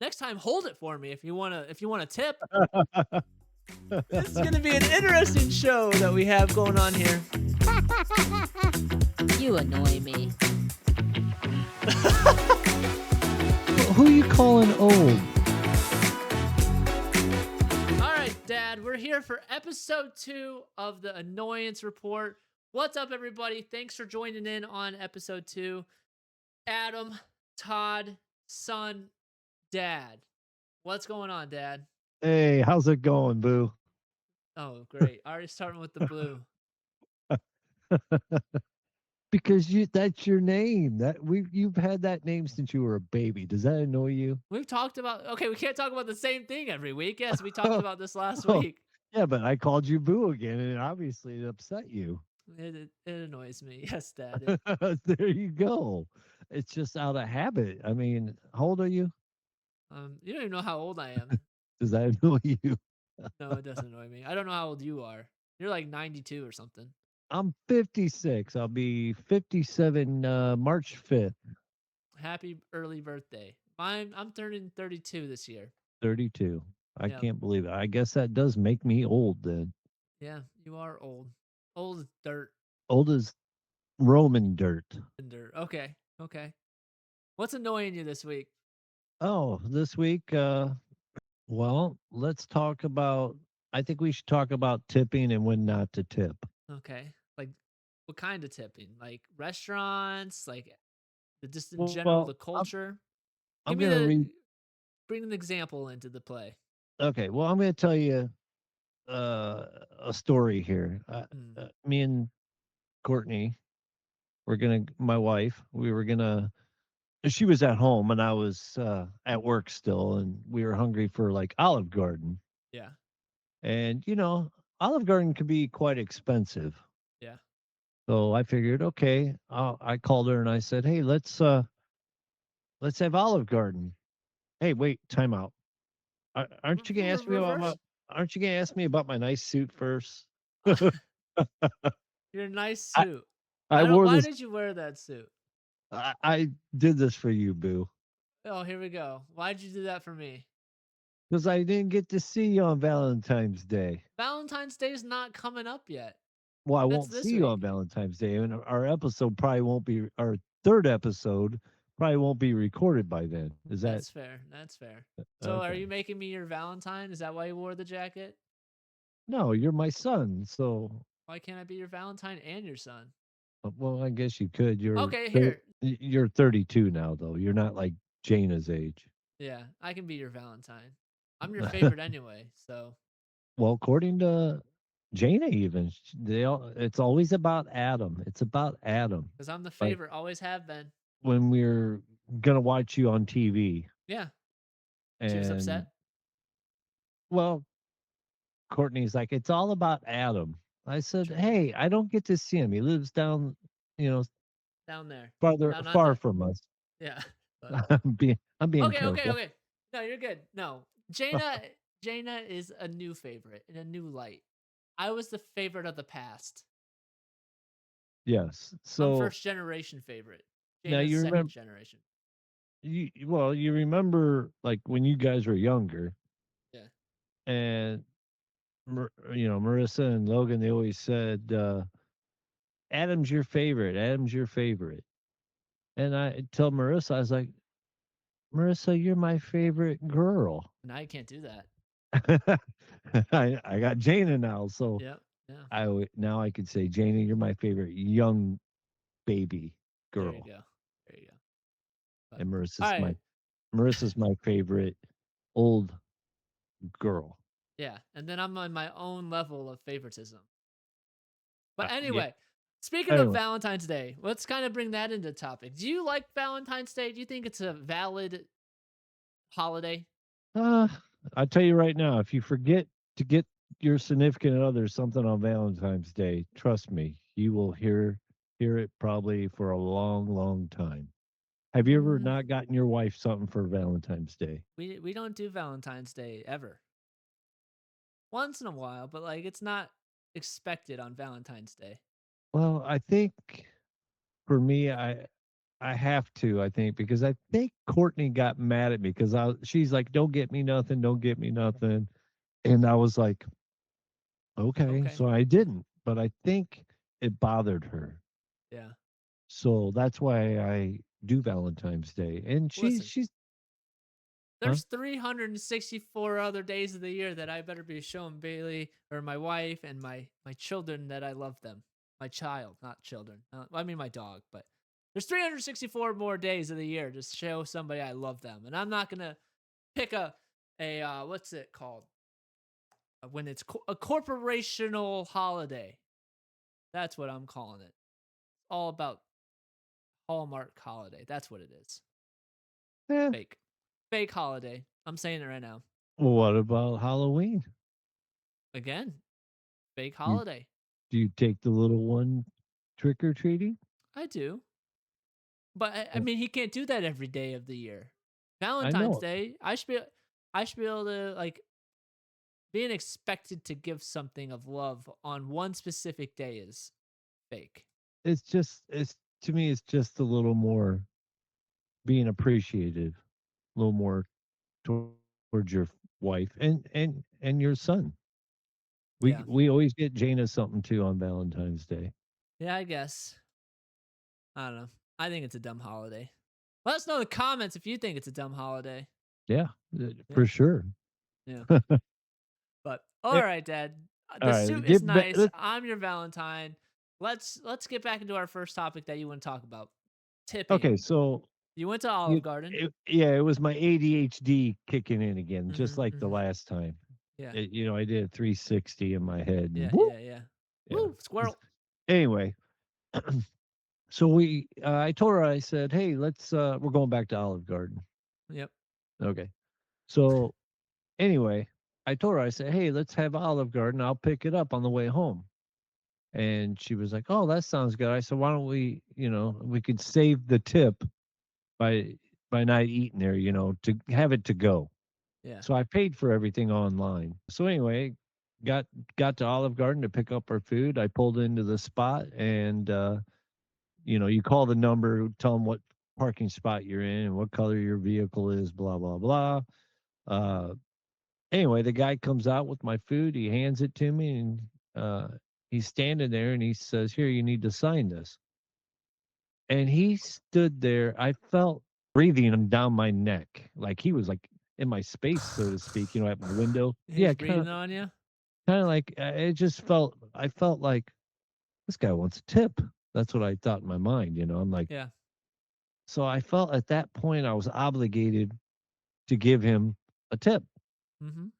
Next time, hold it for me if you wanna tip. This is gonna be an interesting show that we have going on here. You annoy me. Who you calling old? All right, Dad, we're here for episode 2 of the Annoyance Report. What's up, everybody? Thanks for joining in on episode 2. Adam, Todd, son, Dad. What's going on, Dad? Hey, how's it going, Boo? Oh, great. Already starting with the blue. Because that's your name. You've had that name since you were a baby. Does that annoy you? We've talked about, okay, we can't talk about the same thing every week. Yes, we talked about this last Oh, week. yeah, but I called you Boo again, and obviously it upset you. It annoys me. Yes, Dad. There you go. It's just out of habit. I mean, how old are you? You don't even know how old I am. Does that annoy you? No, it doesn't annoy me. I don't know how old you are. You're like 92 or something. I'm 56. I'll be 57 March 5th. Happy early birthday. I'm turning 32 this year. 32. I Yeah. can't believe it. I guess that does make me old then. Yeah, you are old. Old as dirt. Old as Roman dirt. And dirt. Okay. Okay. What's annoying you this week? Oh, this week, well, let's talk about. I think we should talk about tipping and when not to tip. Okay. Like what kind of tipping? Like restaurants, like just in general, Well, the culture? I'm Give me gonna read. bring an example into the play. Okay, well, I'm gonna tell you a story here. Mm, Me and Courtney, my wife, we were gonna. She was at home and I was at work still, and we were hungry for like Olive Garden. yeah. And Olive Garden can be quite expensive. Yeah. So I figured, okay, I called her and I said, "Hey, let's have Olive Garden." Hey, wait, time out. Aren't you gonna ask me about my? Reverse? Aren't you gonna ask me about my nice suit first? Your nice I suit. I I don't wore Why this. did you wear that suit? I did this for you, Boo, Oh, here we go. Why'd you do that for me? because I didn't get to see you on Valentine's Day. Valentine's Day is not coming up yet. Well, I That's won't this see you week. on Valentine's Day, and our episode probably won't be our third episode. Probably won't be recorded by then. Is that That's fair. That's fair. So, are okay? you making me your Valentine? Is that why you wore the jacket? No, you're my son, so Why can't I be your Valentine and your son? well, I guess you could. Okay, here. You're 32 now, though. You're not like Jaina's age. Yeah, I can be your Valentine. I'm your favorite anyway, so Well, according to Jaina, even it's always about Adam. It's about Adam. because I'm the Like favorite, always have been. when we're gonna watch you on TV, Yeah, she was and upset well, Courtney's like, it's all about Adam. I said, True. hey, I don't get to see him. He lives down, you know, Down there. farther No, not far that. from us. Yeah, but I'm being okay, okay, careful. okay. No, you're good. No, Jaina is a new favorite in a new light. I was the favorite of the past. Yes. I'm So first generation favorite. now Jaina's you second remember generation. you remember like when you guys were younger Yeah. and Marissa and Logan, they always said, Adam's your favorite. Adam's your favorite. And I tell Marissa, I was like, Marissa, you're my favorite girl. Now you can't do that. I got Jaina now, so Yep. Yeah. now I could say, Jaina, you're my favorite young baby There you girl, go. There you go. But and all right. Marissa's my favorite old girl. Yeah. And then I'm on my own level of favoritism. But Yeah. anyway, speaking of Anyway, Valentine's Day, let's kind of bring that into topic. Do you like Valentine's Day? Do you think it's a valid holiday? uh, I tell you right now, if you forget to get your significant other something on Valentine's Day, trust me, you will hear it probably for a long, long time. Have you ever Mm, not gotten your wife something for Valentine's Day? we don't do Valentine's Day ever. Once in a while, but like it's not expected on Valentine's Day. Well, I think for me, I have to, I think, because I think Courtney got mad at me because she's like, "Don't get me nothing, don't get me nothing," and I was like, "Okay," Okay. so I Yeah. didn't, but I think it bothered her, Yeah. so that's why I do Valentine's Day, and Listen, she's huh? there's 364 other days of the year that I better be showing Bailey or my wife and my children that I love them. My child, not children. I mean my dog, but there's 364 more days of the year to show somebody I love them, and I'm not gonna pick a what's it called when it's a corporational holiday. That's what I'm calling it. All about Hallmark holiday. That's what it is. Eh, Fake, fake holiday. I'm saying it right now. what about Halloween? Again, fake You holiday. do you take the little one trick or treating? I do. But I mean, he can't do that every day of the year. I Valentine's know. Day, I should be able to like being expected to give something of love on one specific day is fake. It's to me, it's just a little more being appreciative, a little more towards your wife and your son. Yeah. We always get Jaina something too on Valentine's Day. Yeah, I guess. I don't know. I think it's a dumb holiday. Let us know in the comments if you think it's a dumb holiday. Yeah, Yeah. for sure. Yeah. All But all right, Dad. The right, suit is nice. I'm your Valentine. Let's get back into our first topic that you want to talk about. okay. Tipping. So You went to Olive Garden. yeah, it was my ADHD kicking in again, just Mhm. like the Mhm. last time. Yeah. I did a 360 in my head, and Yeah, whoop, yeah, yeah. yeah. Woo, squirrel. Anyway, so I told her, I said, "Hey, we're going back to Olive Garden." Yep. Okay. So anyway, I told her, I said, "Hey, let's have Olive Garden. I'll pick it up on the way home." And she was like, "Oh, that sounds good." I said, "Why don't we could save the tip by not eating there, to have it to go." Yeah. So I paid for everything online. So anyway, got got to Olive Garden to pick up our food. I pulled into the spot, and you call the number, tell them what parking spot you're in and what color your vehicle is, blah blah blah. Uh, Anyway, the guy comes out with my food. He hands it to me, and uh, he's standing there, and he says, "Here, you need to sign this." And he stood there. I felt breathing him down my neck, like he was like in my space, so to speak. At my window. He's Yeah, breathing on you. kind of like it just felt. I felt like this guy wants a tip. That's what I thought in my mind. I'm like, Yeah. so I felt at that point I was obligated to give him a tip. Mhm.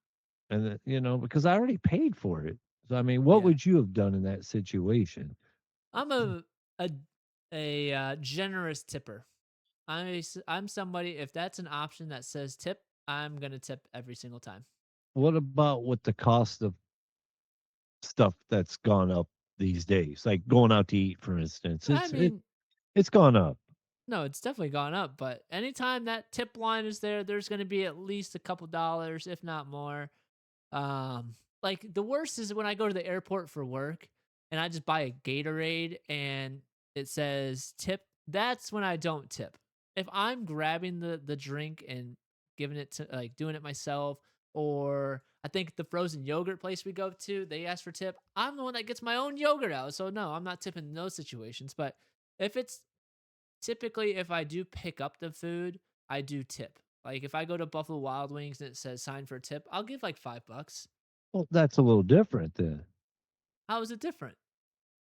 And because I already paid for it. So I mean, what Yeah. would you have done in that situation? I'm a generous tipper. I'm somebody if that's an option that says tip, I'm going to tip every single time. What about with the cost of stuff that's gone up these days, like going out to eat, for instance? I mean, It's gone up. no, it's definitely gone up, but anytime that tip line is there, there's going to be at least a couple dollars, if not more. Like the worst is when I go to the airport for work and I just buy a Gatorade and it says tip. That's when I don't tip. If I'm grabbing the drink and giving it to like doing it myself, or I think the frozen yogurt place we go to, they ask for tip. I'm the one that gets my own yogurt out, so no, I'm not tipping in those situations. But if it's typically if I do pick up the food, I do tip. Like if I go to Buffalo Wild Wings and it says sign for a tip, I'll give like $5. Well, that's a little different then. How is it different?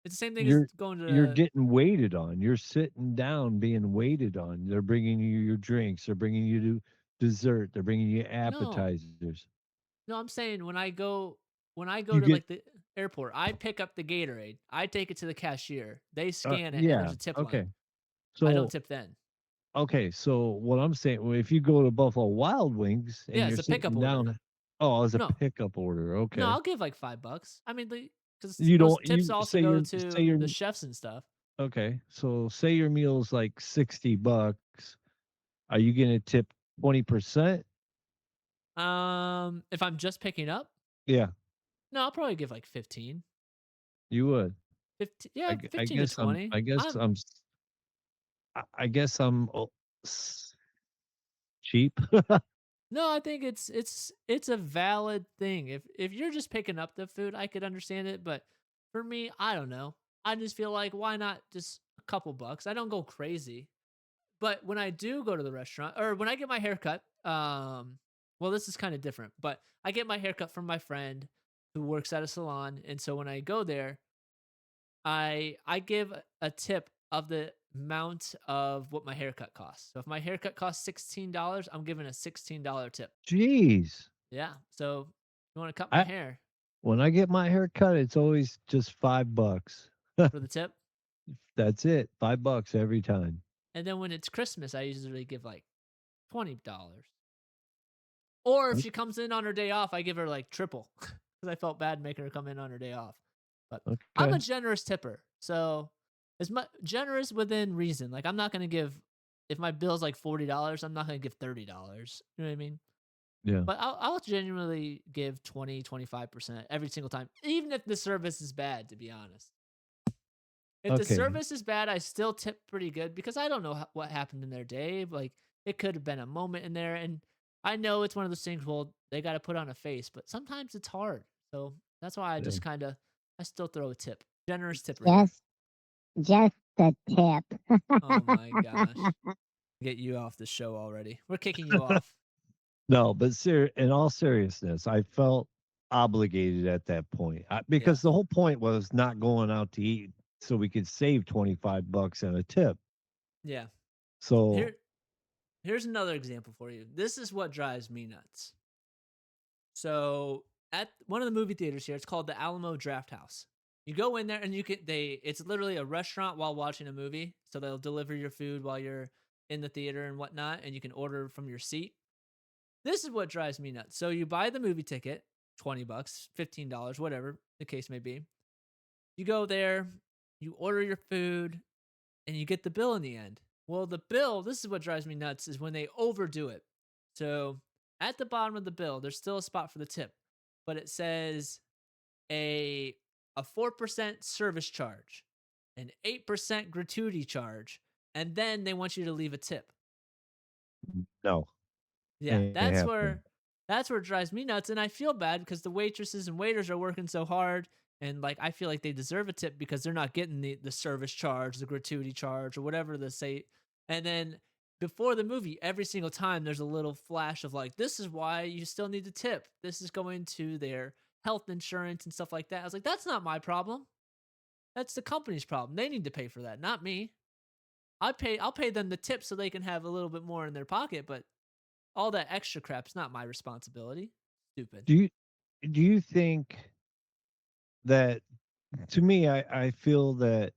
It's the same thing as You're going to you're the getting waited on. You're sitting down being waited on. They're bringing you your drinks. They're bringing you to dessert. They're bringing you no. appetizers. No, I'm saying when I go You to get like the airport, I pick up the Gatorade. I take it to the cashier. They scan it and yeah. there's a tip Okay. line. I don't So tip then. so what I'm saying, well, if you go to Buffalo Wild Wings and Yeah, you're it's a pickup sitting order. down, oh, as a No. pickup order, No, okay. I'll give like $5. I mean, because You those don't tips you also say go say to your the chefs and stuff. okay. So say your meal's like $60. Are you gonna tip 20%? If I'm just picking up, Yeah, no, I'll probably give like 15. you would. 15, yeah, I 15 to guess 20. I guess I'm I'm I guess I'm s cheap. No, I think it's a valid thing. If you're just picking up the food, I could understand it, but for me, I don't know. I just feel like why not just a couple bucks? I don't go crazy. But when I do go to the restaurant or when I get my haircut, well, this is kind of different, but I get my haircut from my friend who works at a salon, and so when I go there, I give a tip of the amount of what my haircut costs. So if my haircut costs $16, I'm giving a $16 tip. Jeez. Yeah. So you want to cut my I hair When I get my hair cut, it's always just $5. for the tip. That's it, $5 every time. And then when it's Christmas, I usually give like $20. Or if O she comes in on her day off, I give her like triple because I felt bad making her come in on her day off. But I'm a okay. generous tipper. So as much generous within reason. Like I'm not gonna give if my bill's like $40, I'm not gonna give $30. You know what I mean? Yeah. But I'll genuinely give 20, 25% every single time, even if the service is bad, to be honest. If the Okay. service is bad, I still tip pretty good because I don't know what happened in their day. Like it could have been a moment in there, and I know it's one of those things. Well, they got to put on a face, but sometimes it's hard. So that's why I Yeah. just kind of I still throw a tip. Generous tipper here. Just just the tip. Oh my gosh, get you off the show already. We're kicking you off. No, but in all seriousness, I felt obligated at that point, Yeah, because the whole point was not going out to eat so we could save 25 bucks and a tip. yeah. So, Here, here's another example for you. This is what drives me nuts. So at one of the movie theaters here, it's called the Alamo Draft House. You go in there and you can they it's literally a restaurant while watching a movie. So they'll deliver your food while you're in the theater and whatnot, and you can order from your seat. This is what drives me nuts. So you buy the movie ticket, 20 bucks, $15, whatever the case may be. You go there, you order your food, and you get the bill in the end. Well, the bill, this is what drives me nuts, is when they overdo it. So at the bottom of the bill, there's still a spot for the tip, but it says a a 4% service charge, an 8% gratuity charge, and then they want you to leave a tip. no, Yeah, ain't happening. that's where it drives me nuts, and I feel bad because the waitresses and waiters are working so hard, and like I feel like they deserve a tip because they're not getting the service charge, the gratuity charge, or whatever the say. And then before the movie, every single time there's a little flash of like, this is why you still need to tip. This is going to their health insurance and stuff like that. I was like, that's not my problem. That's the company's problem. They need to pay for that, not me. I'll pay them the tip so they can have a little bit more in their pocket, but all that extra crap's not my responsibility. Stupid. Do you think that, to me, I feel that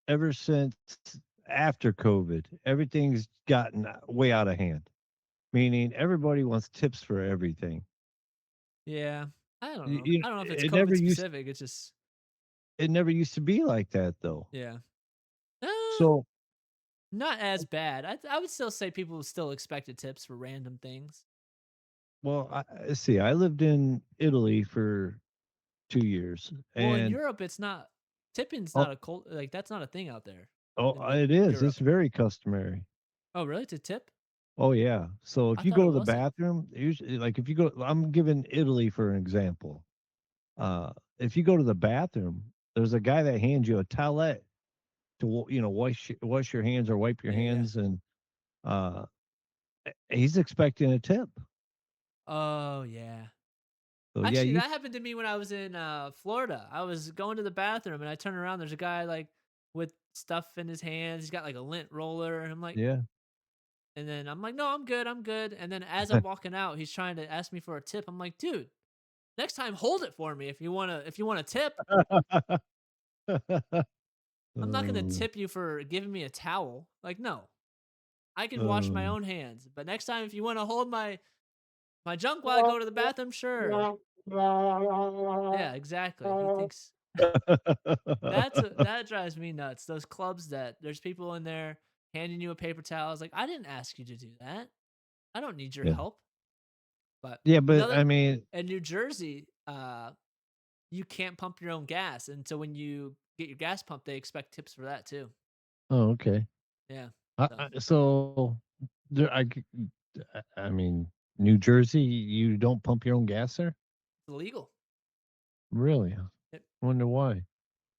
ever since after COVID, everything's gotten way out of hand. Meaning everybody wants tips for everything. Yeah. I don't know. You I don't know if it's it COVID specific. It's just never used to be like that though. yeah. So, Not as bad. I would still say people still expected tips for random things. well, see, I lived in Italy for 2 years, Well, in and Europe, it's not tipping's oh, not a cult like that's not a thing out there with it is. It's Europe. very customary. Oh, really? To tip? Oh yeah. So I if you thought go it to the wasn't. bathroom, usually, like if you go, I'm giving Italy for an example. If you go to the bathroom, there's a guy that hands you a towelette to wash your hands or wipe your Yeah, yeah. hands, and uh, he's expecting a tip. Oh, yeah. So yeah, Actually, that happened to me when I was in Florida. I was going to the bathroom and I turn around. There's a guy like with stuff in his hands. He's got like a lint roller, and I'm like, yeah. and then I'm like, no, I'm good, I'm good. And then as I'm walking out, he's trying to ask me for a tip. I'm like, dude, next time hold it for me if you want a tip. I'm not gonna Oh, tip you for giving me a towel. Like, no, I can wash my oh, own hands. But next time, if you want to hold my junk while I go to the bathroom, sure. Yeah, exactly. He thinks that drives me nuts. Those clubs that there's people in there handing you a paper towel. I was like, I didn't ask you to do that. I don't need your yeah, help. But yeah. But another I mean, in New Jersey, you can't pump your own gas, and so when you get your gas pump, they expect tips for that too. Oh, okay. Yeah. So So there, I mean, New Jersey, you don't pump your own gas there? it's illegal. Really? It, Wonder why.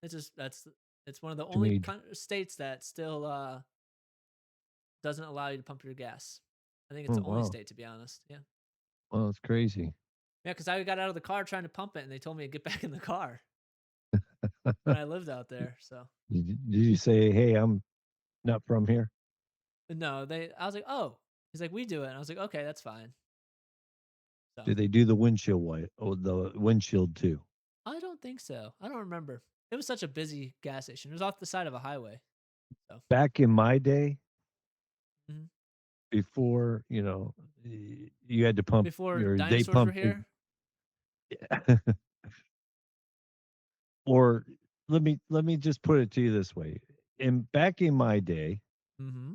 it's just it's one of the Too only many. states that still doesn't allow you to pump your gas. I think it's Oh the only wow. state, to be honest. Yeah. Well, that's crazy. Yeah, because I got out of the car trying to pump it, and they told me to get back in the car when I lived out there. So Did you say, "Hey, I'm not from here"? no, I was like, oh, he's like, we do it, and I was like, okay, that's fine. So Do they do the windshield wipe? Oh, the windshield too. I don't think so. I don't remember. It was such a busy gas station. It was off the side of a highway. So Back in my day, mhm. before you had to pump Before your they dinosaurs were pumped your here. or let me just put it to you this way. In back in my day, Mm-hmm.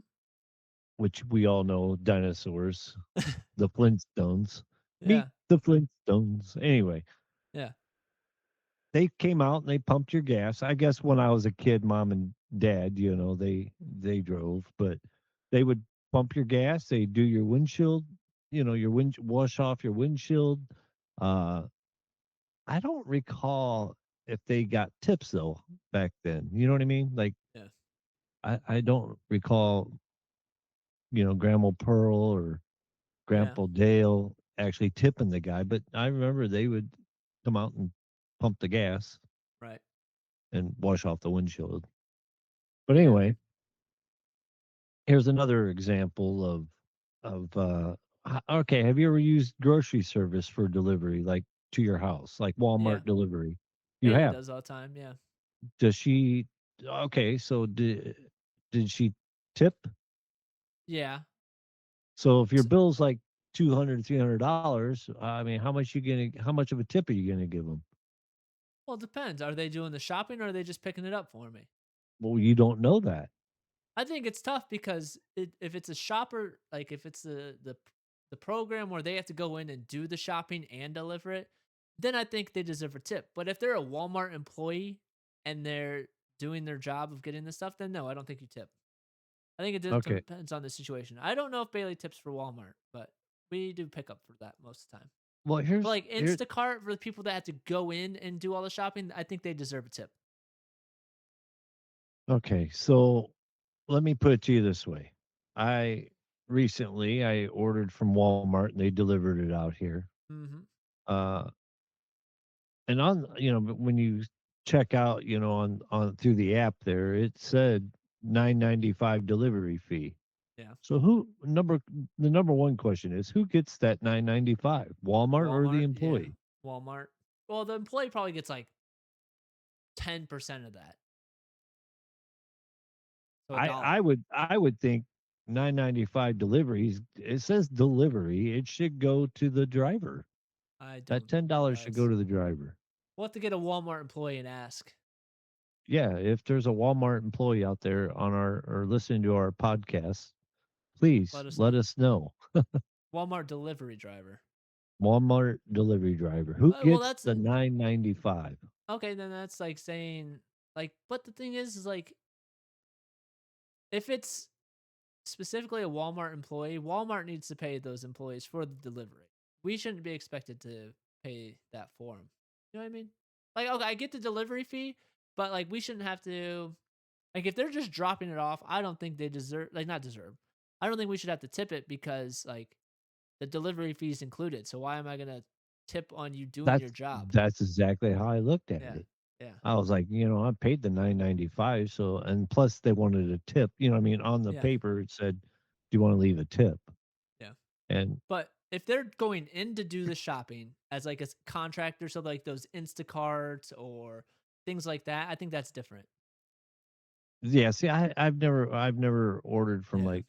which we all know dinosaurs, the Flintstones. Meet Yeah, the Flintstones. Anyway, yeah, they came out and they pumped your gas. I guess when I was a kid, mom and dad, they drove, but they would pump your gas. They do your windshield, your wash off your windshield. Uh, I don't recall if they got tips though back then. You know what I mean? Like yeah, I don't recall, Grandma Pearl or yeah. Grandpa Dale actually tipping the guy, but I remember they would come out and pump the gas Right. and wash off the windshield. But Yeah. anyway, here's another example of okay, have you ever used grocery service for delivery, like to your house, like Yeah. Walmart delivery? You Bailey have. does all the time. Yeah. Does she Okay, so did she tip? Yeah. So if your S bill's like 200 $300, I mean, how much of a tip are you gonna give them? well, it depends. Are they doing the shopping or are they just picking it up for me? Well, you don't know that. I think it's tough because if it's a shopper, like if it's the program where they have to go in and do the shopping and deliver it, then I think they deserve a tip. But if they're a Walmart employee and they're doing their job of getting the stuff, then no, I don't think you tip. I think it Okay. depends on the situation. I don't know if Bailey tips for Walmart, but we do pick up for that most of the time. Well, But here's like here Instacart for the people that have to go in and do all the shopping, I think they deserve a tip. okay. So let me put it to you this way. I I ordered from Walmart and they delivered it out here. Hmm. Uh and but when you check out, on through the app there, it said 9.95 delivery fee. Yeah, So the number one question is who gets that 9.95? Walmart or the Walmart. Yeah, employee? Walmart. Well, the employee probably gets like 10% of that, so a I dollar. would think 9.95 deliveries. It says delivery. It should go to the driver. I That don't think it $10 should go does. to the driver. We'll have to get a Walmart employee and ask. Yeah, if there's a Walmart employee out there on our or listening to our podcast, please Let us let know. us know. Walmart delivery driver. Walmart delivery driver. Who Well, gets that's the 9.95? okay. Then that's like saying like, but the thing is like if it's specifically a Walmart employee, Walmart needs to pay those employees for the delivery. We shouldn't be expected to pay that for them. You know what I mean? Like, okay, I get the delivery fee, but like we shouldn't have to. Like, if they're just dropping it off, I don't think they deserve. Like, not deserve. I don't think we should have to tip it because like the delivery fee is included. So why am I gonna tip on you doing your That's job? that's exactly how I looked at Yeah, it. yeah, I was like, I paid the 9.95, so and plus they wanted a tip. I mean, on the yeah, paper it said, "Do you want to leave a tip?" yeah. And But if they're going in to do the shopping as like a contractor, so like those Instacarts or things like that, I think that's different. yeah, see, I've never ordered from Yeah. like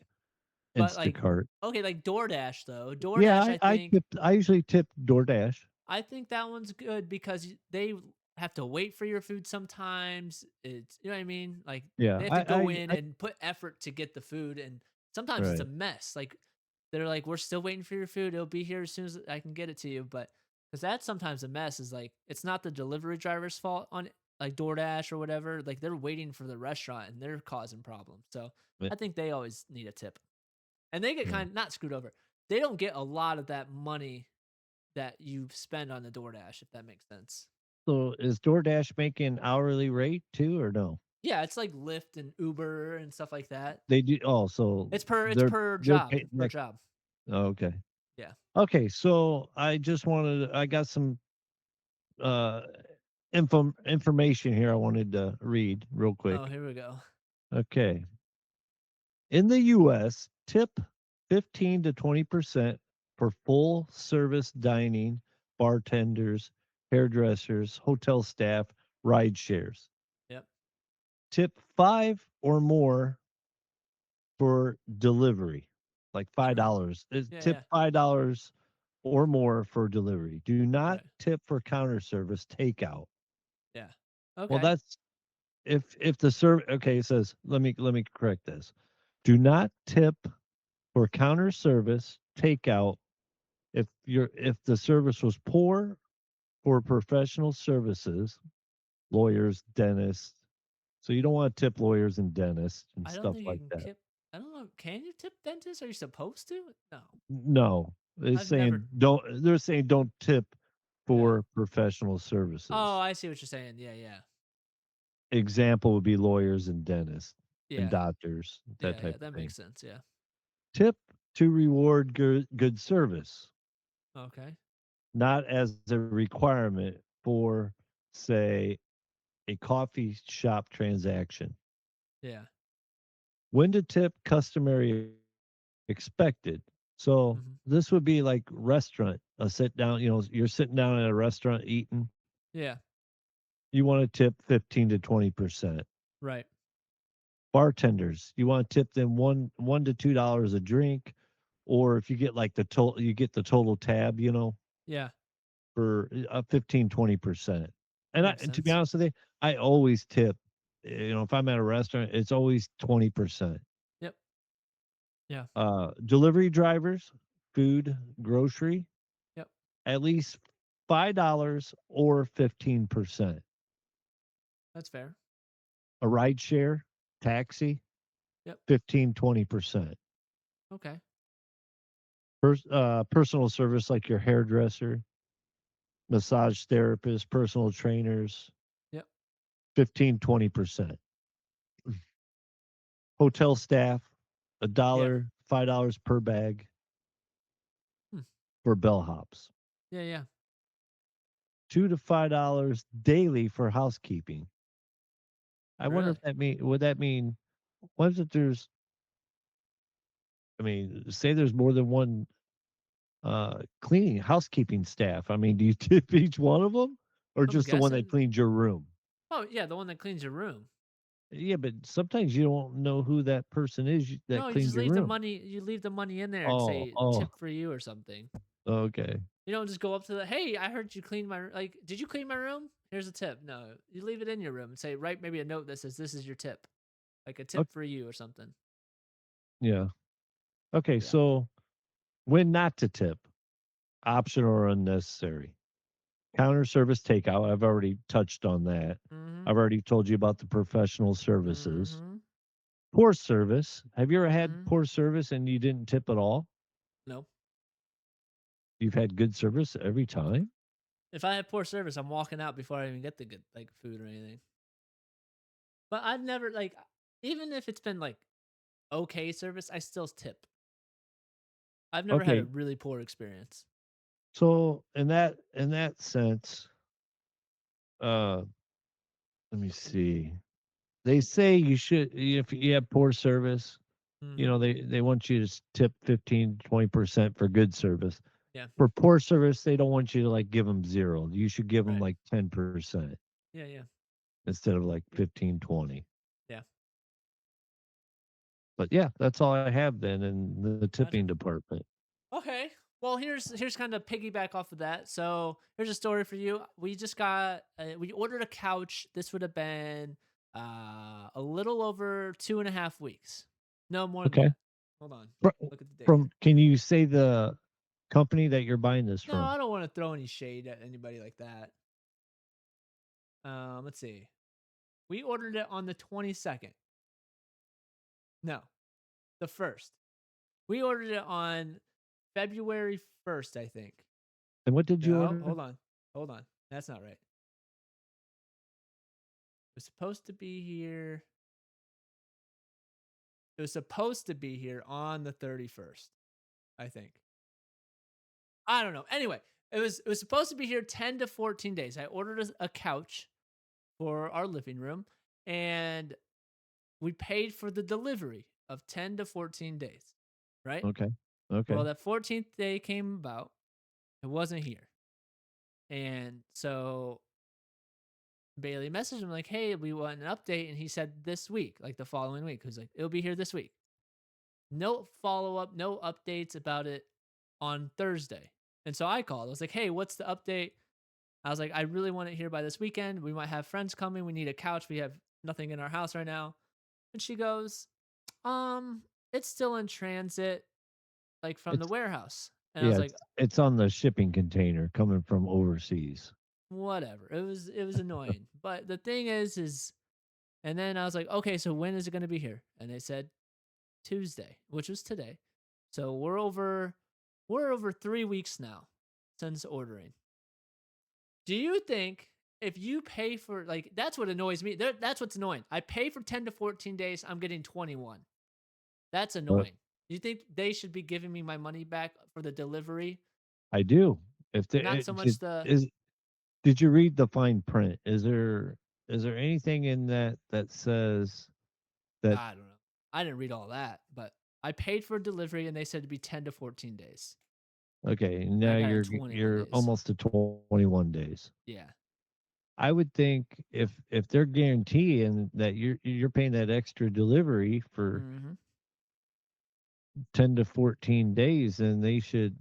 But like, Instacart. okay, like DoorDash though. Yeah, DoorDash, I usually tip DoorDash. I think that one's good because they have to wait for your food sometimes. It's you know what I mean? Like Yeah, they have to go in and put effort to get the food and sometimes it's a right. mess. Like they're like, we're still waiting for your food. It'll be here as soon as I can get it to you. But because that's sometimes a mess is like it's not the delivery driver's fault on like DoorDash or whatever, like they're waiting for the restaurant and they're causing problems. So Yeah. I think they always need a tip. And they get Yeah. kind of not screwed over. They don't get a lot of that money that you spend on the DoorDash, if that makes sense. So is DoorDash making hourly rate too, or no? Yeah, it's like Lyft and Uber and stuff like that. They do. Oh, so It's per they're job. paying. It's per job. Okay. Yeah. Okay. So I got some uh information here I wanted to read real Oh, quick. here we go. Okay. In the US, tip 15 to 20% for full service dining, bartenders, hairdressers, hotel staff, ride shares. Yep. Tip 5 or more for delivery, like Sure. $5. Yeah, Tip yeah. $5 or more for delivery. Do not Right. tip for counter service takeout. Yeah. Well, Okay. that's if the serve okay, it says let me correct this. Do not tip for counter service takeout if the service was poor for professional services, lawyers, dentists. So you don't want to tip lawyers and dentists and I don't stuff think you like can that. tip. I don't know. Can you tip dentists? Are you supposed to? No. No, it's I've never. saying don't. They're saying don't tip Yeah. for professional Oh, services. I see what you're saying. Yeah, yeah. Example would be lawyers and dentists and Yeah. doctors, that Yeah, type yeah. of That thing. makes sense. Yeah. Tip to reward good service, Okay. not as a requirement for, say, a coffee shop transaction. Yeah. When to tip customary expected. So Hmm. this would be like restaurant, a sit down, you're sitting down at a restaurant eating, Yeah. you want to tip 15 to 20%. Right. Bartenders, you want to tip them one to $2 a drink, or if you get like the total you get the total tab, Yeah. for 15-20%. That And makes to be sense. honest with you, I always tip. If I'm at a restaurant, it's always 20%. Yep. Yeah. Delivery drivers, food, grocery, Yep. at least $5 or 15%. That's fair. A ride share, taxi, Yep. 15-20%. Okay. Personal service like your hairdresser, massage therapist, personal trainers, Yep. 15-20%. Hotel staff, a Yeah. dollar, $5 per bag Hmm. for bellhops. Yeah. Yeah. $2 to $5 daily for housekeeping. I wonder Really? if would that mean what if there's I mean, say there's more than one cleaning housekeeping staff. I mean, do you tip each one of them or I'm just the one that guessing. cleaned your room? Oh, yeah. The one that cleans your room. Yeah, but sometimes you don't know who that person is that No, you cleaned just your leave the room. money. You leave the money in there and Oh, say oh, tip for you or something. okay. You don't just go up to the, hey, I heard you clean my, like, did you clean my room? Here's a tip. No, you leave it in your room and say, write maybe a note that says, this is your tip. Like a tip Okay. for you or something. Yeah. Okay. Yeah. So when not to tip, optional or unnecessary. Counter service takeout. I've already touched on that. Mm I've already told you about the professional hmm. services. Mm hmm. Poor service. Have you ever Mm had hmm. poor service and you didn't tip at all? No. You've had good service every time? If I have poor service, I'm walking out before I even get the good, like, food or anything. But I've never, like, even if it's been, like, okay service, I still tip. I've never had a Okay. really poor experience. So in that sense, uh let me see. They say you should if you have poor service, Mm hmm. they want you to tip 15 to 20% for good service. Yeah. For poor service, they don't want you to like give them 0. You should give them Right. like 10% Yeah. Yeah. instead of like 15-20. Yeah. But yeah, that's all I have then in the tipping Gotcha. department. Okay. Well, here's kind of piggyback off of that. So here's a story for you. We just got we ordered a couch. This would have been a little over 2.5 weeks. No more than Okay. that. Hold on. Fr- Look at the date From here. can you say the company that you're buying this No, from? I don't want to throw any shade at anybody like that. Let's see. We ordered it on the 22nd. No, the 1st. We ordered it on February 1st, I think. And what did you No, order? hold on. Hold on. That's not right. It was supposed to be here. It was supposed to be here on the 31st, I think. I don't know. Anyway, it was supposed to be here 10 to 14 days. I ordered a couch for our living room and we paid for the delivery of 10 to 14 days, right? Okay. Well, Okay. that 14th day came about. It wasn't here. And so Bailey messaged him like, "Hey, we want an update." And he said this week, like the following week. He was like, "It'll be here this week." No follow up, no updates about it on Thursday. And so I called. I was like, "Hey, what's the update?" I was like, "I really want it here by this weekend. We might have friends coming. We need a couch. We have nothing in our house right now." And she goes, it's still in transit, like from the It's warehouse." And I was yeah, like, it's on the shipping container coming from overseas. "Whatever." It was annoying. But the thing is, and then I was like, "Okay, so when is it gonna be here?" And they said Tuesday, which was today. So we're over 3 weeks now since ordering. Do you think if you pay for like that's what annoys me? That's what's annoying. I pay for 10 to 14 days. I'm getting 21. That's But annoying. Do you think they should be giving me my money back for the delivery? I do. If the Not so much the did you read the fine print? Is there anything in that that says that I don't know. I didn't read all that, but I paid for delivery and they said to be 10 to 14 days. okay, And I now got it 21 you're days. almost to 21 days. Yeah. I would think if they're guaranteeing that you're paying that extra delivery for Mhm. 10 to 14 days, then they should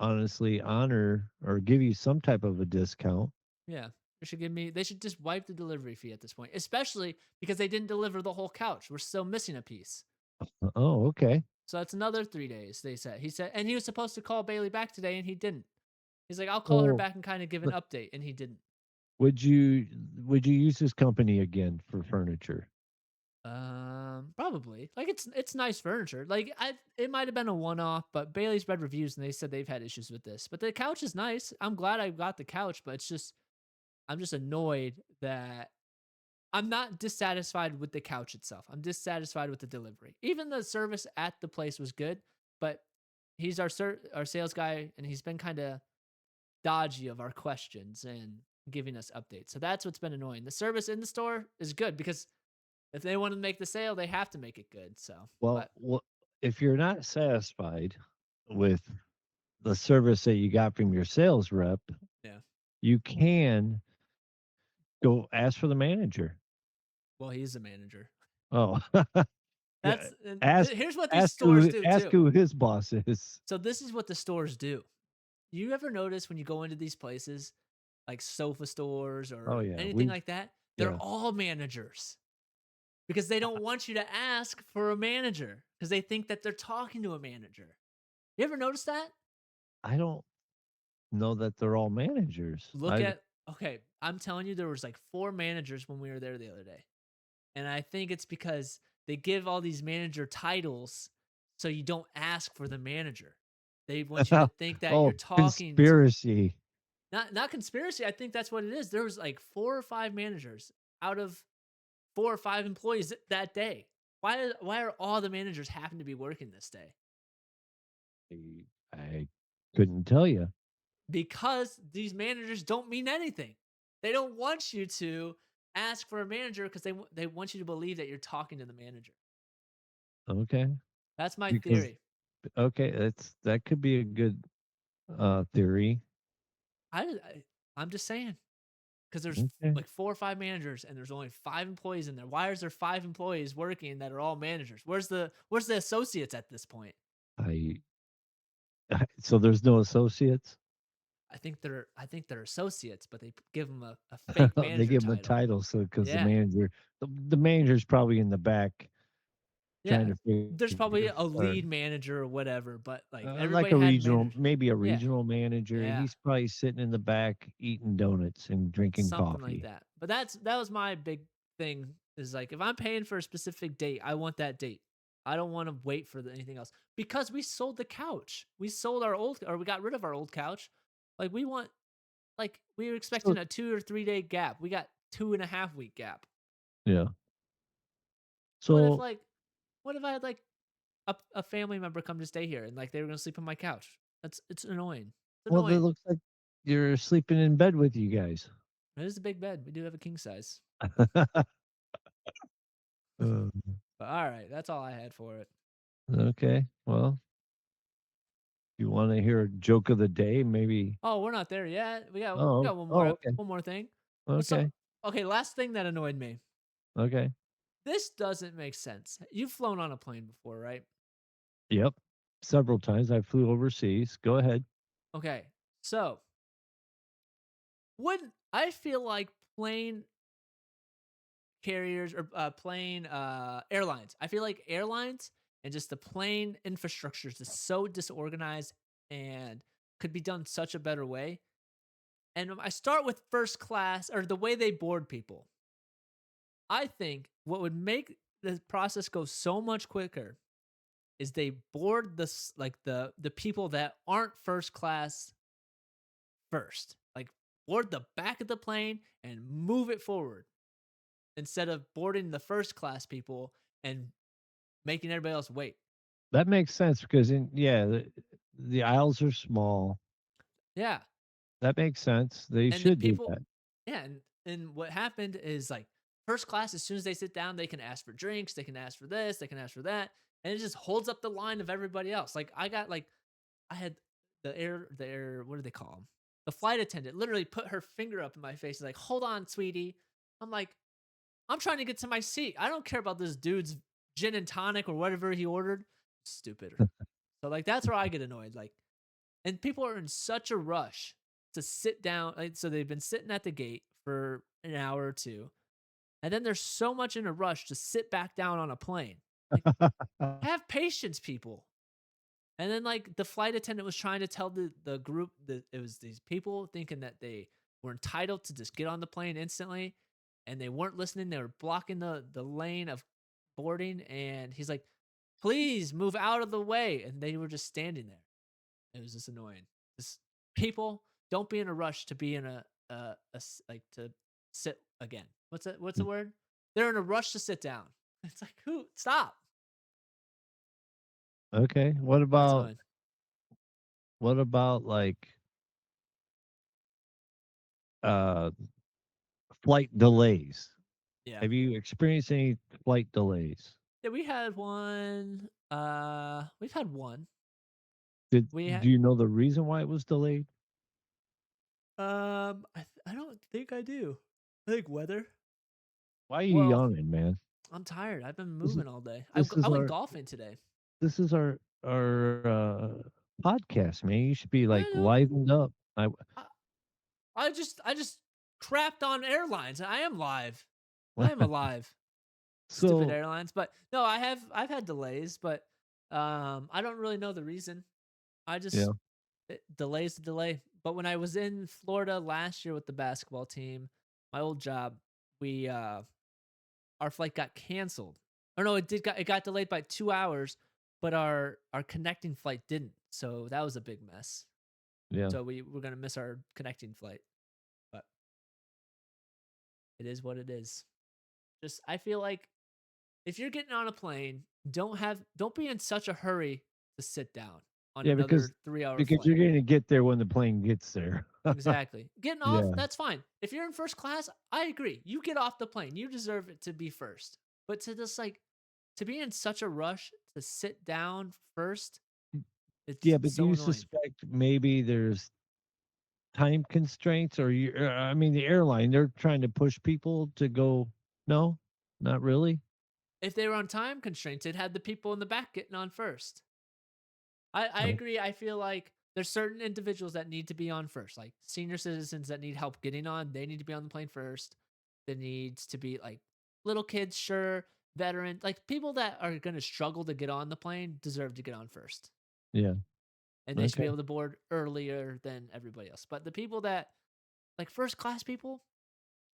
honestly honor or give you some type of a discount. Yeah. They should just wipe the delivery fee at this point, especially because they didn't deliver the whole couch. We're still missing a piece. Oh, okay. So that's another 3 days, they said. He said, and he was supposed to call Bailey back today and he didn't. He's like, "I'll call her So back and kind of give an but update." And he didn't. would you would you use this company again for furniture? Probably. Like it's nice furniture. Like it might have been a one off, but Bailey's read reviews and they said they've had issues with this. But the couch is nice. I'm glad I got the couch, but I'm just annoyed that I'm not dissatisfied with the couch itself. I'm dissatisfied with the delivery. Even the service at the place was good, but he's our sales guy and he's been kind of dodgy of our questions and giving us updates. So that's what's been annoying. The service in the store is good because if they want to make the sale, they have to make it good. So, but Well, if you're not satisfied with the service that you got from your sales rep, yeah. you can go ask for the manager. Well, he's a manager. Oh, yeah. That's here's what these stores do Ask too. who his boss is. So this is what the stores do. You ever notice when you go into these places, like sofa stores Oh or yeah, anything we've like that, they're yeah. all managers because they don't want you to ask for a manager because they think that they're talking to a manager. You ever notice that? I don't know that they're all managers. Look at okay, I'm telling you, there was like 4 managers when we were there the other day. And I think it's because they give all these manager titles so you don't ask for the manager. They want you to think that you're oh, talking to conspiracy. not conspiracy. I think that's what it is. There was like 4 or 5 managers out of 4 or 5 employees that day. Why are all the managers happen to be working this day? I couldn't tell you. Because these managers don't mean anything. They don't want you to ask for a manager because they want you to believe that you're talking to the manager. Okay, That's my because theory. okay, that could be a good theory. I'm just saying because there's Okay, like 4 or 5 managers and there's only 5 employees in there. Why is there 5 employees working that are all managers? Where's the associates at this point? I so there's no associates. I think they're associates, but they give them a fake They manager give them a title. title, so because Yeah, the manager's probably in the back trying Yeah. to There's probably figure a or lead manager or whatever, but like like everybody a had regional, managers. maybe a Yeah. regional manager. Yeah. He's probably sitting in the back eating donuts and drinking Something like coffee. that. But that was my big thing is like if I'm paying for a specific date, I want that date. I don't want to wait for anything else because we sold the couch. We sold our old or we got rid of our old couch. Like we want like we were So expecting a 2 or 3 day gap. We got 2.5 week gap. yeah. What if So like what if I had like a family member come to stay here and like they were gonna sleep on my couch? It's annoying. It's well, it annoying. looks like you're sleeping in bed with you guys. It is a big bed. We do have a king size. Uh, But all right, that's all I had for it. okay. Well, you want to hear a joke of the day? Maybe. Oh, we're not there yet. We Oh. got one more Oh. Okay. one more thing. What's up? Okay. Okay, last thing that annoyed me. Okay. This doesn't make sense. You've flown on a plane before, right? Yep. Several times I flew overseas. Go ahead. Okay. So, would I feel like plane carriers or plane airlines. I feel like airlines and just the plane infrastructure is just so disorganized and could be done such a better way. And I start with first class or the way they board people. I think what would make the process go so much quicker is they board like the people that aren't first class first. Like board the back of the plane and move it forward instead of boarding the first class people and making everybody else wait. That makes sense because the aisles are small. Yeah. That makes sense. They And the should do people that. yeah, and what happened is like first class, as soon as they sit down, they can ask for drinks, they can ask for this, they can ask for that. And it just holds up the line of everybody else. Like I had the air, what do they call them? The flight attendant literally put her finger up in my face, like, hold on, sweetie. I'm like, I'm trying to get to my seat. I don't care about this dude's gin and tonic or whatever he ordered. Stupid. So like that's where I get annoyed. Like, and people are in such a rush to sit down. Like, so they've been sitting at the gate for an hour or two, and then there's so much in a rush to sit back down on a plane. Like, have patience, people. And then like the flight attendant was trying to tell the group that it was these people thinking that they were entitled to just get on the plane instantly, and they weren't listening. They were blocking the lane of boarding, and he's like, "Please move out of the way," and they were just standing there. It was just annoying. Just people don't be in a rush to be in like to sit again. What's the word? They're in a rush to sit down. It's like who stop. Okay. That's annoying. What about like uh flight delays? Yeah. Have you experienced any flight delays? Yeah, we had one. We've had one. Did We had. Do you know the reason why it was delayed? I don't think I do. I think weather. Why are you Well, yawning, man? I'm tired. I've been This is moving all day. this I is went our golfing today. this is our podcast, man. You should be like I know. livened up. I, I just crapped on airlines. I am live. I am alive. Stupid so airlines. But no, I've had delays, but I don't really know the reason. I yeah, just delays the delay. But when I was in Florida last year with the basketball team, my old job, we our flight got canceled. Or no, it got delayed by 2 hours, but our connecting flight didn't. So that was a big mess. yeah, So we were gonna miss our connecting flight. But it is what it is. Just I feel like if you're getting on a plane, don't be in such a hurry to sit down on yeah. another 3 hour Because flight. you're gonna get there when the plane gets there. Exactly. Getting off, Yeah, that's fine. If you're in first class, I agree. You get off the plane. You deserve it to be first. But to just like to be in such a rush to sit down first, it's yeah. But do so you annoying. suspect maybe there's time constraints, or I mean, the airline they're trying to push people to go. No, not really. If they were on time constraints, it had the people in the back getting on first. I Oh, agree. I feel like there's certain individuals that need to be on first, like senior citizens that need help getting on. They need to be on the plane first. There needs to be like little kids, sure. veteran, like people that are going to struggle to get on the plane deserve to get on first. Yeah. And they should be Okay. able to board earlier than everybody else. But the people that, like first class people,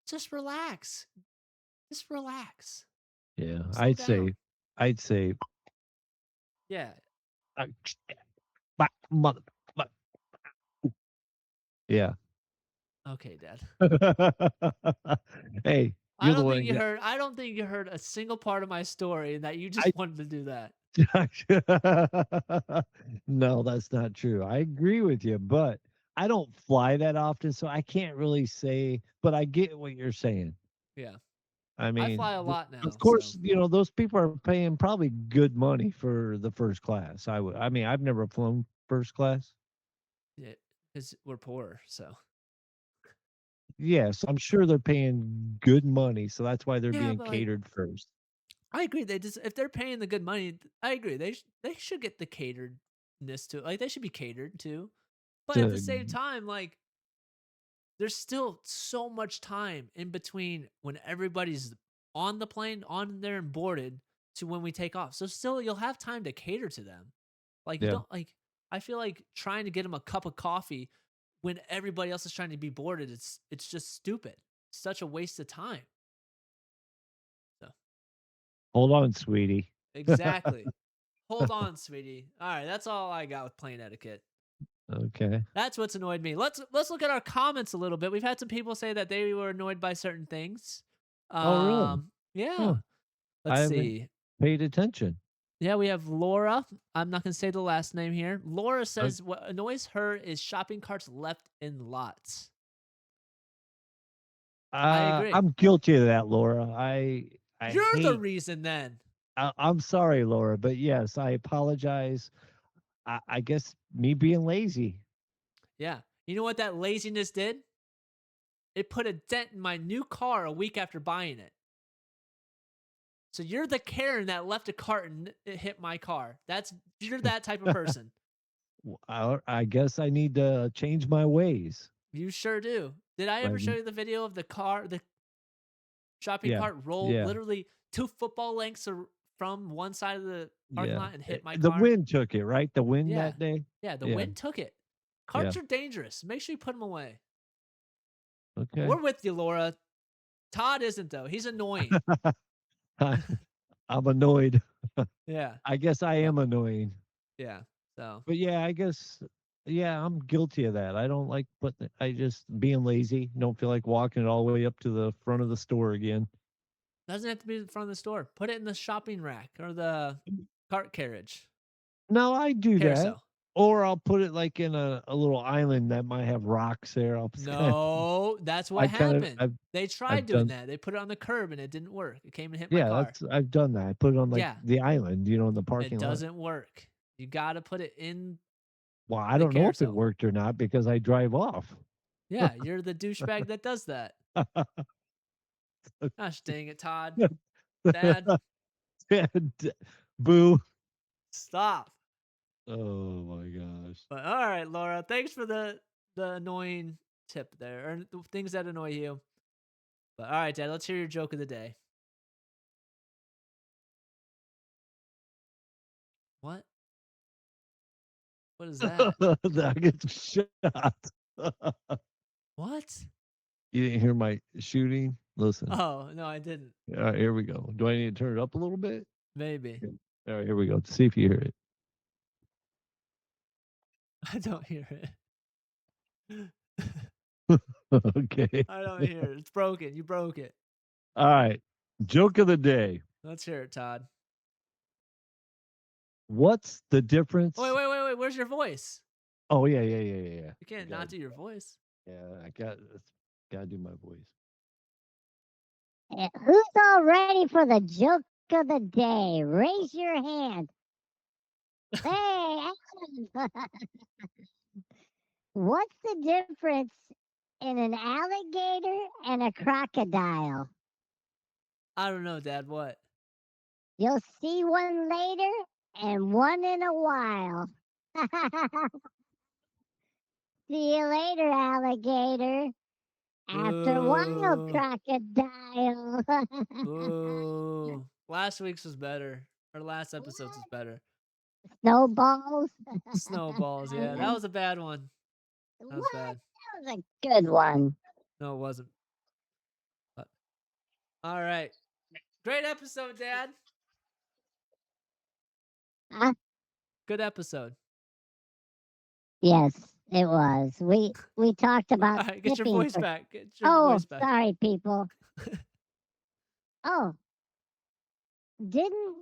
just relax. Just relax. Yeah. Slow down. I'd say, Yeah. uh, mother, yeah. Okay, Dad. Hey, I you're the don't one think that you heard. I don't think you heard a single part of my story, and that you I just wanted to do that. no, that's not true. I agree with you, but I don't fly that often, so I can't really say, but I get what you're saying. Yeah, I I mean, fly a lot now, of so course, those people are paying probably good money for the first class. I mean, I've never flown first class. yeah, because we're poor. So Yes, I'm sure they're paying good money, so that's why they're yeah, being but like catered first. I agree. They just if they're paying the good money, I agree. They should get the cateredness to like they should be catered to. But at the To same time, like there's still so much time in between when everybody's on the plane, on there and boarded to when we take off. So still you'll have time to cater to them. Like you yeah. don't like I feel like trying to get them a cup of coffee when everybody else is trying to be boarded, it's just stupid. Such a waste of time. So Hold on, sweetie. exactly. Hold on, sweetie. All right, that's all I got with plane etiquette. Okay. That's what's annoyed me. Let's look at our comments a little bit. We've had some people say that they were annoyed by certain things. Oh, really? Huh. Yeah. I Let's haven't see. paid attention. Yeah, we have Laura. I'm not gonna say the last name here. Laura Uh, says what annoys her is shopping carts left in lots. I agree. I'm guilty of that, Laura. I You're the hate. reason then. I'm sorry, Laura, but yes, I apologize. I guess me being lazy. Yeah. You know what that laziness did? It put a dent in my new car a week after buying it. So you're the Karen that left a cart and it hit my car. You're that type of person. I guess I need to change my ways. You sure do. Did I ever show Like, you the video of the shopping yeah, cart rolled yeah, literally 2 football lengths from one side of the parking yeah. lot and hit my The car? wind took it, right? The wind Yeah. that day. Yeah, the Yeah, wind took it. yeah. Carts are dangerous. Make sure you put them away. Okay. We're with you, Laura. Todd isn't though. He's annoying. I'm annoyed. Yeah. I guess I So, am annoying. yeah. So, But yeah, I guess yeah, I'm guilty of that. I don't like putting I just being lazy. Don't feel like walking it all the way up to the front of the store again. doesn't have to be in front of the store. Put it in the shopping rack or the cart carriage. No, I do that. Carousel. Or I'll put it like in a little island that might have rocks there. I'll kind of No, that's what I kind of happened. They tried I've doing done that. They put it on the curb and it didn't work. It came and hit my yeah, car. that's I've done that. I put it on like Yeah, the island, in the it parking lot. doesn't work. You got to put it in Well, I the don't know if it carousel. worked or not because I drive off. Yeah, you're the douchebag that does that. Gosh dang it, Todd. Dad, Boo. stop. Oh my gosh. But all right, Laura, thanks for the annoying tip there, or the things that annoy you. But all right, Dad, let's hear your joke of the day. What? What is that? I get shot. What? You didn't hear my shooting? Listen. Oh no, I didn't. All right, here we go. Do I need to turn it up a little bit? Maybe All right, here we go. See if you hear I don't hear it. it. Okay. I don't hear it. It's broken. You broke it. All right. Joke of the day. Let's hear it, Todd. What's the Oh, wait, difference? wait, wait, wait. Where's your voice? Oh yeah, yeah, yeah, yeah, yeah. You can't Gotta not do your voice. Yeah, gotta do my voice. Who's all ready for the joke of the day? Raise your hand. Hey, Adam. What's the difference in an alligator and a crocodile? I don't know, Dad. What? You'll see one later and one in a while. See you later, alligator. After a while, Boo. crocodile. Boo. Last week's was better. Our last episode's was better. Snowballs. Snowballs, yeah. That What? was a bad one. That was bad. That was a good one. No, it wasn't. But, all right. Great episode, Dad. Huh? Good episode. Yes, it was. We talked about All right, get your skipping voice for. back. Get your Oh, voice back. sorry, people. Oh, didn't.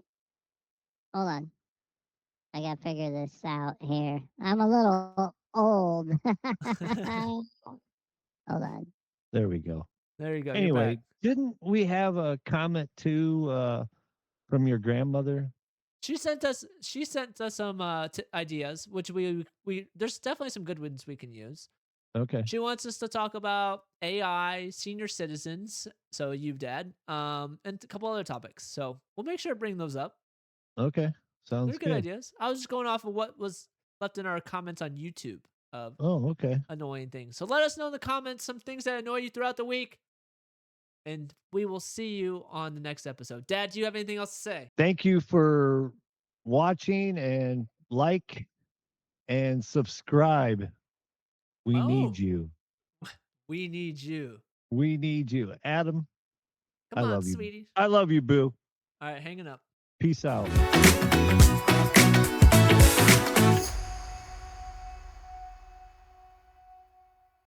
Hold on. I gotta figure this out here. I'm a little old. Hold on. There we go. There you go. You're Anyway, back. didn't we have a comment too from your grandmother? She sent us some ideas, which we there's definitely some good ones we can use. Okay. She wants us to talk about AI, senior citizens, so you, Dad, and a couple other topics. So we'll make sure to bring those up. Okay. They're Sounds good good. ideas. I was just going off of what was left in our comments on YouTube of Oh, okay. annoying things. So let us know in the comments some things that annoy you throughout the week, and we will see you on the next episode. Dad, do you have anything else to say? Thank you for watching and like and subscribe. We need Oh, you. we need you. We need you. Adam, Come I on, love you. sweetie. I love you, boo. All right, hanging up. Peace out.